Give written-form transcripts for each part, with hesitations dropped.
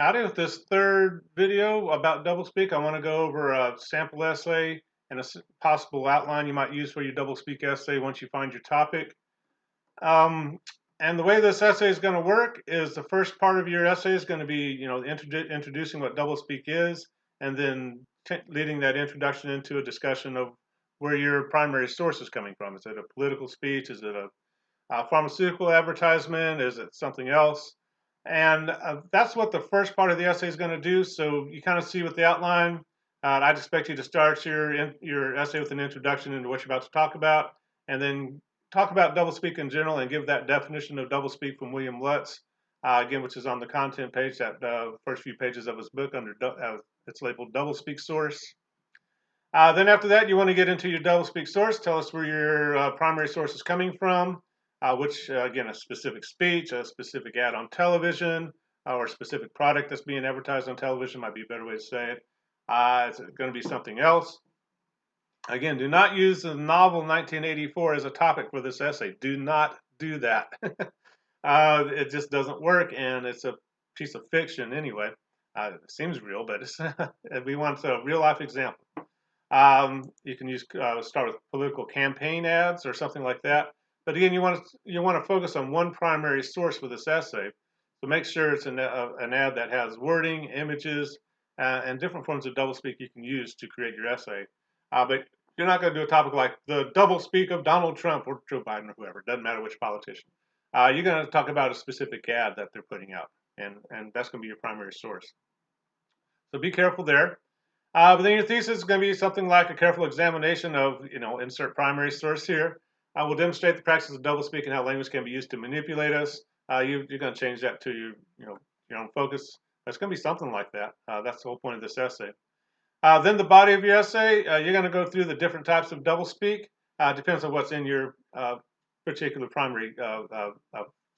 Howdy, with this third video about doublespeak, I want to go over a sample essay and a possible outline you might use for your doublespeak essay once you find your topic. Um, and the way this essay is going to work is the first part of your essay is going to be, introducing what doublespeak is, and then leading that introduction into a discussion of where your primary source is coming from. Is it a political speech? Is it a pharmaceutical advertisement? Is it something else? And that's what the first part of the essay is going to do. So you kind of see with the outline. I'd expect you to start your essay with an introduction into what you're about to talk about, and then talk about doublespeak in general and give that definition of doublespeak from William Lutz, again, which is on the content page, that first few pages of his book under it's labeled doublespeak source. Then after that, you want to get into your doublespeak source. Tell us where your primary source is coming from, which, again, a specific speech, a specific ad on television, or a specific product that's being advertised on television might be a better way to say it. It's going to be something else. Again, do not use the novel 1984 as a topic for this essay. Do not do that. It just doesn't work, and it's a piece of fiction anyway. It seems real, but we want a real-life example. You can start with political campaign ads or something like that. But again, you want to focus on one primary source for this essay. So make sure it's an ad that has wording, images, and different forms of doublespeak you can use to create your essay. But you're not going to do a topic like the doublespeak of Donald Trump or Joe Biden or whoever. It doesn't matter which politician. You're going to talk about a specific ad that they're putting out, and that's going to be your primary source. So be careful there. But then your thesis is going to be something like a careful examination of, insert primary source here. We'll demonstrate the practice of doublespeak and how language can be used to manipulate us. You're going to change that to your own focus. It's going to be something like that. That's the whole point of this essay. Then the body of your essay, you're going to go through the different types of doublespeak. Depends on what's in your particular primary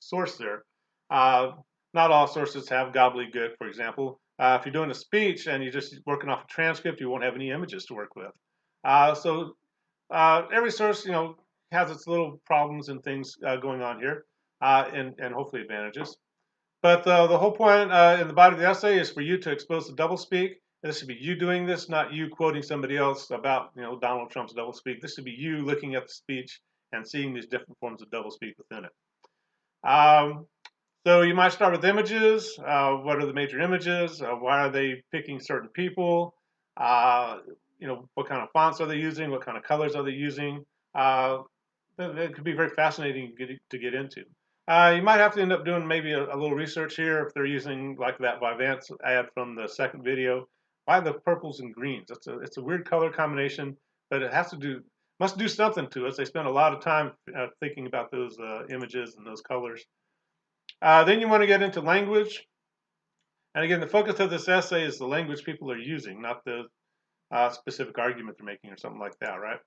source there. Not all sources have gobbledygook, for example. If you're doing a speech and you're just working off a transcript, you won't have any images to work with. So every source, has its little problems and things going on here, and hopefully advantages. But the whole point in the body of the essay is for you to expose the doublespeak. This should be you doing this, not you quoting somebody else about, Donald Trump's doublespeak. This should be you looking at the speech and seeing these different forms of doublespeak within it. So you might start with images. What are the major images? Why are they picking certain people? What kind of fonts are they using? What kind of colors are they using? It could be very fascinating to get into. You might have to end up doing maybe a little research here if they're using like that Vyvanse ad from the second video. Why the purples and greens? It's a weird color combination, but it must do something to us. They spend a lot of time thinking about those images and those colors. Then you want to get into language. And again, the focus of this essay is the language people are using, not the specific argument they're making or something like that, right?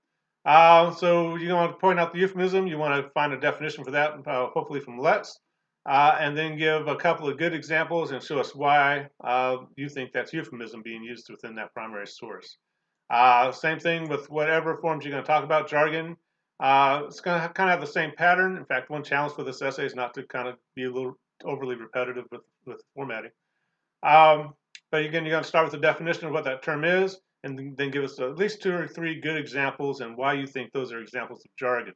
So you want to point out the euphemism. You want to find a definition for that, hopefully from Lutz, and then give a couple of good examples and show us why you think that's euphemism being used within that primary source. Same thing with whatever forms you're going to talk about, jargon. It's going to kind of have the same pattern. In fact, one challenge for this essay is not to kind of be a little overly repetitive with formatting. But again, you're going to start with the definition of what that term is, and then give us at least 2 or 3 good examples and why you think those are examples of jargon.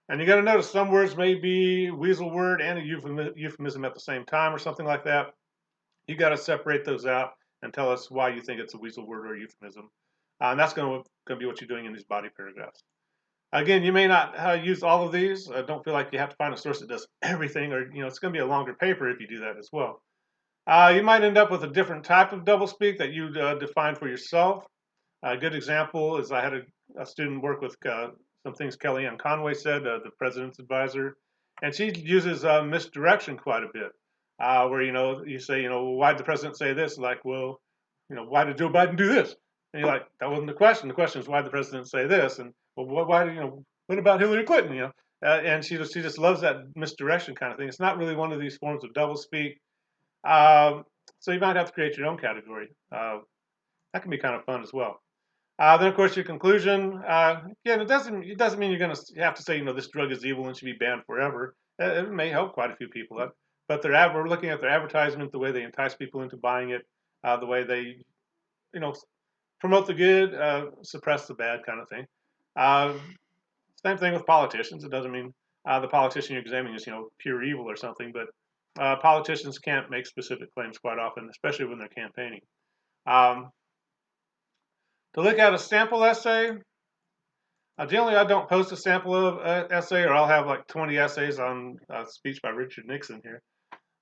And you're going to notice some words may be weasel word and a euphemism at the same time or something like that. You got to separate those out and tell us why you think it's a weasel word or a euphemism. And that's going to be what you're doing in these body paragraphs. Again, you may not use all of these. Don't feel like you have to find a source that does everything, or it's going to be a longer paper if you do that as well. You might end up with a different type of doublespeak that you define for yourself. A good example is I had a student work with some things Kellyanne Conway said, the president's advisor, and she uses misdirection quite a bit, where you say, why did the president say this? Like, well, why did Joe Biden do this? And you're like, that wasn't the question. The question is why did the president say this? And well, what about Hillary Clinton? And she just loves that misdirection kind of thing. It's not really one of these forms of doublespeak. So you might have to create your own category. That can be kind of fun as well. Then, of course, your conclusion. Again, it doesn't mean you're going to have to say, this drug is evil and should be banned forever. It may help quite a few people. but we're looking at their advertisement, the way they entice people into buying it, the way they, you know, promote the good, suppress the bad kind of thing. Uh, Same thing with politicians. It doesn't mean the politician you're examining is, pure evil or something, but politicians can't make specific claims quite often, especially when they're campaigning. Um, to look at a sample essay, generally I don't post a sample of essay, or I'll have like 20 essays on a speech by Richard Nixon here.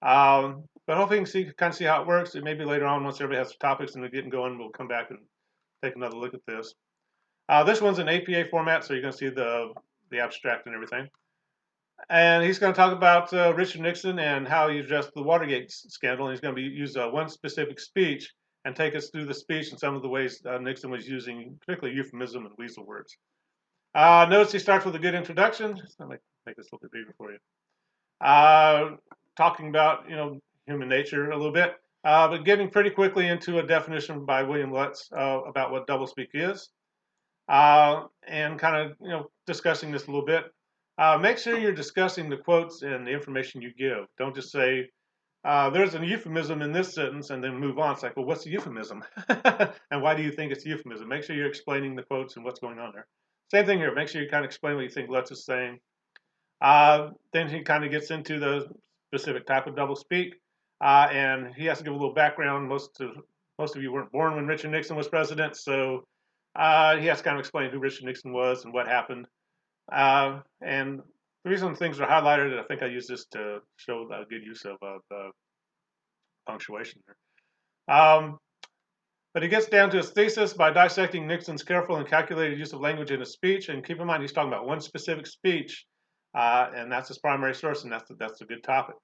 But hopefully you can kind of see how it works. And maybe later on, once everybody has topics and they're getting going, we'll come back and take another look at this. This one's in APA format, so you're going to see the abstract and everything. And he's going to talk about Richard Nixon and how he addressed the Watergate scandal. And he's going to use one specific speech and take us through the speech and some of the ways Nixon was using, particularly euphemism and weasel words. Notice he starts with a good introduction. Let me make this a little bit bigger for you. Talking about human nature a little bit, but getting pretty quickly into a definition by William Lutz about what doublespeak is, and kind of discussing this a little bit. Make sure you're discussing the quotes and the information you give. Don't just say, there's a euphemism in this sentence and then move on. It's like, well, what's a euphemism? And why do you think it's a euphemism? Make sure you're explaining the quotes and what's going on there. Same thing here. Make sure you kind of explain what you think Lutz is saying. Then he kind of gets into the specific type of doublespeak, and he has to give a little background. Most of you weren't born when Richard Nixon was president, so he has to kind of explain who Richard Nixon was and what happened. And the reason things are highlighted, I think I use this to show a good use of the punctuation there. But he gets down to his thesis by dissecting Nixon's careful and calculated use of language in his speech. And keep in mind, he's talking about one specific speech, and that's his primary source, and that's a good topic.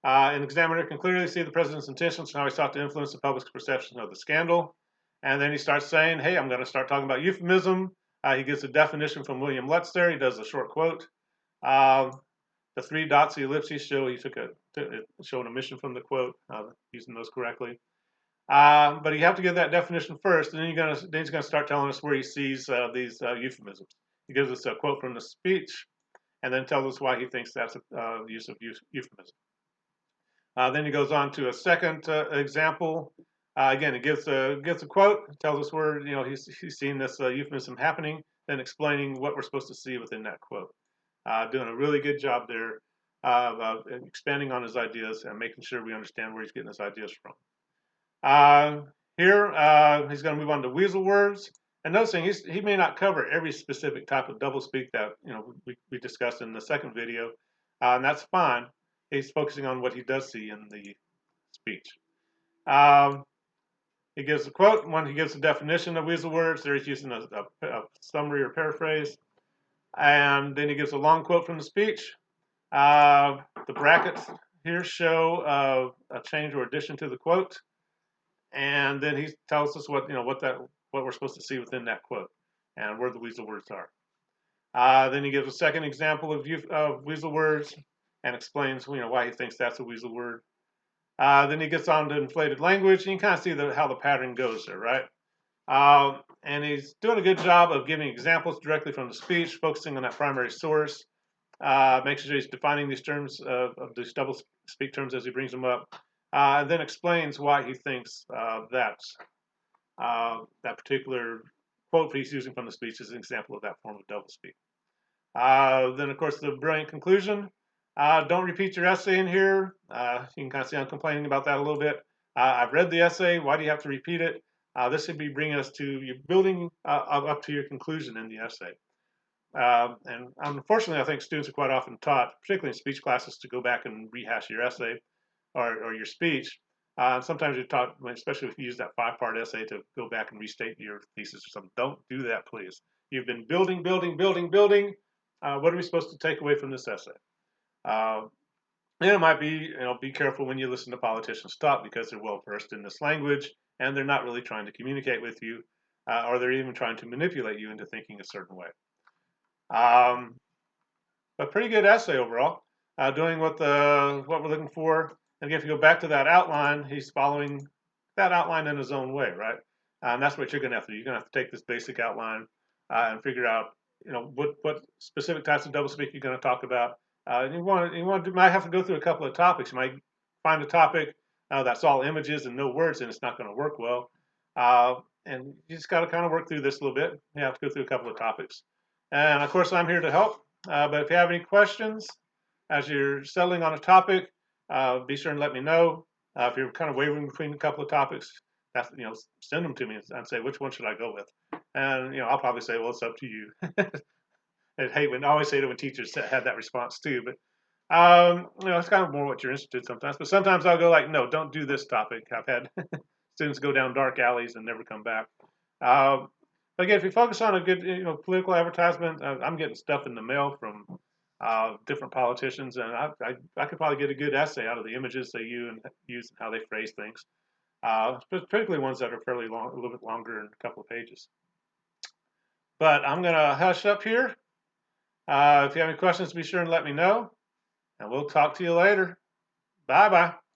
An examiner can clearly see the president's intentions and how he sought to influence the public's perception of the scandal. And then he starts saying, hey, I'm going to start talking about euphemism. He gives a definition from William Lutz there. He does a short quote. The 3 dots, the ellipses show he took an omission from the quote, using those correctly. But you have to give that definition first, and then he's going to start telling us where he sees these euphemisms. He gives us a quote from the speech, and then tells us why he thinks that's the use of euphemism. Then he goes on to a second example. Again, he gives a quote, tells us where he's seen this euphemism happening, then explaining what we're supposed to see within that quote. Doing a really good job there of expanding on his ideas and making sure we understand where he's getting his ideas from. Here, he's going to move on to weasel words. And noticing he may not cover every specific type of doublespeak that we discussed in the second video, and that's fine. He's focusing on what he does see in the speech. He gives a quote. When he gives a definition of weasel words, there he's using a summary or paraphrase. And then he gives a long quote from the speech. The brackets here show a change or addition to the quote. And then he tells us what we're supposed to see within that quote and where the weasel words are. Then he gives a second example of weasel words and explains why he thinks that's a weasel word. Then he gets on to inflated language, and you can kind of see how the pattern goes there, right? And he's doing a good job of giving examples directly from the speech, focusing on that primary source, making sure he's defining these terms of these doublespeak terms as he brings them up. And then explains why he thinks that particular quote he's using from the speech is an example of that form of doublespeak. Then, of course, the brilliant conclusion. Don't repeat your essay in here. You can kind of see I'm complaining about that a little bit. I've read the essay. Why do you have to repeat it? This should be bringing us to you building up to your conclusion in the essay. And unfortunately, I think students are quite often taught, particularly in speech classes, to go back and rehash your essay or your speech. Sometimes you're taught, especially if you use that 5-part essay, to go back and restate your thesis or something. Don't do that, please. You've been building. What are we supposed to take away from this essay? And it might be, be careful when you listen to politicians talk, because they're well versed in this language and they're not really trying to communicate with you, or they're even trying to manipulate you into thinking a certain way. But pretty good essay overall, doing what we're looking for. And again, if you go back to that outline, he's following that outline in his own way, right? And that's what you're going to have to do. You're going to have to take this basic outline and figure out, what specific types of doublespeak you're going to talk about. You might have to go through a couple of topics. You might find a topic that's all images and no words, and it's not going to work well. And you just got to kind of work through this a little bit. You have to go through a couple of topics. And of course, I'm here to help. But if you have any questions as you're settling on a topic, be sure and let me know. If you're kind of wavering between a couple of topics, that's, send them to me and say, which one should I go with? And I'll probably say, well, it's up to you. I hate when I always say it when teachers had that response too, but it's kind of more what you're interested in sometimes. But sometimes I'll go like, no, don't do this topic. I've had students go down dark alleys and never come back. But again, if you focus on a good, political advertisement, I'm getting stuff in the mail from different politicians, and I could probably get a good essay out of the images they use and how they phrase things. Particularly ones that are fairly long, a little bit longer, and a couple of pages. But I'm gonna hush up here. If you have any questions, be sure and let me know, and we'll talk to you later. Bye bye.